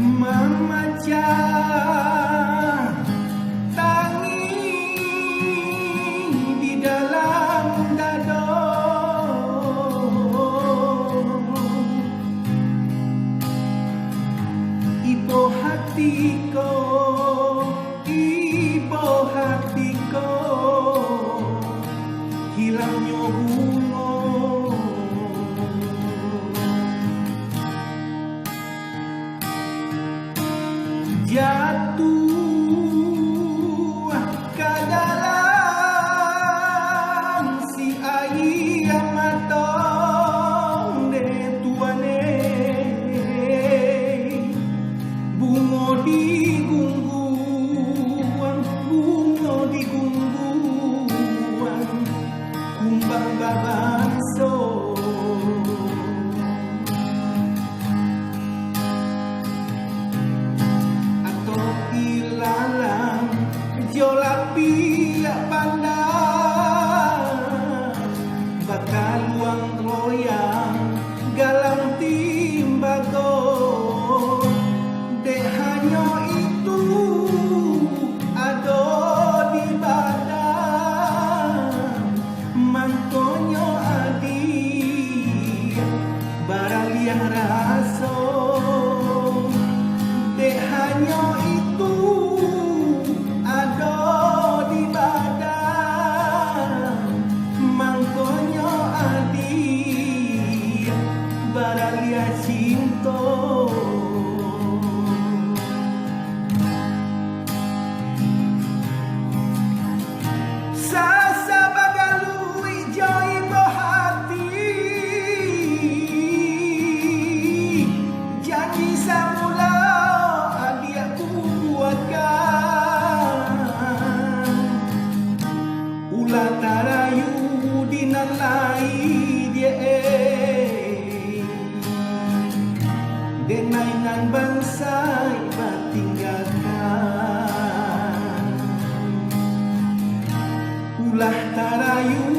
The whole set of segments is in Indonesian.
memecah tangis di dalam dada. Ibu hatiku, ibu hatiku, hilangnya bunga. Jatuh ke dalam si air matang de tuane, bunga digungguan, bunga digungguan, kumbang babanso. Jolak pihak pandang bakal luang loyang galang timbago. Dek hanya itu ada di badan mangkonyo adi baraliang raso. Dek hanya itu di badan mangkonyo adi baralia cinto. Sasa bagalui joy bohati janji samula adi aku buatkan ulah tarayu dinalai dia denainan bangsa tinggalkan. Ulah tarayu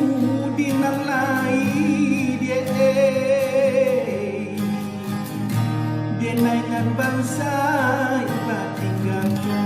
dinalai dia denainan bangsa tinggalkan.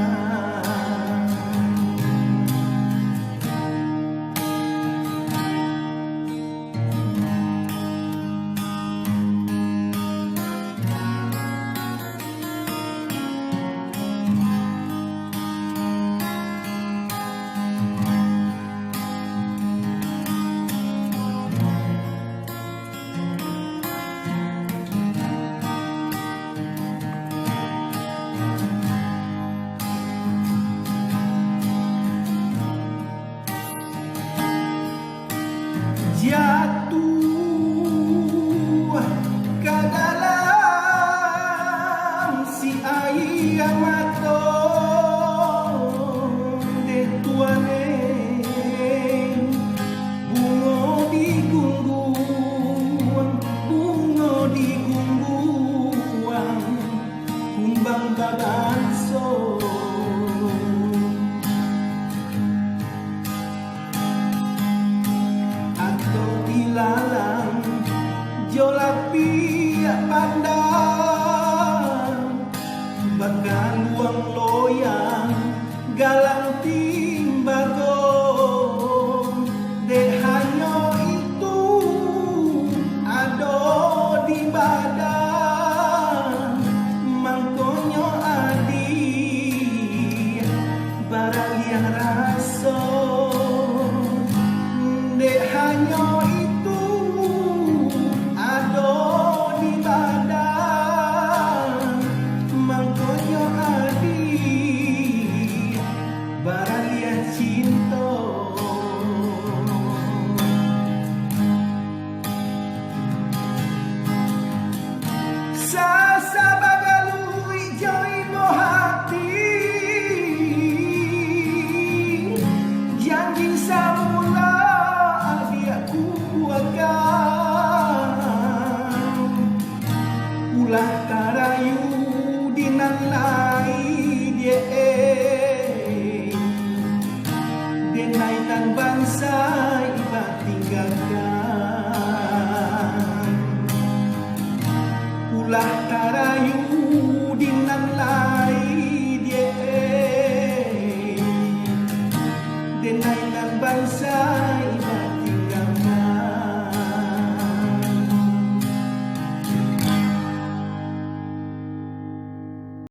Jatuh ke dalam si air matang de tuane, bunga digungguan, bunga digungguan, kumbang badan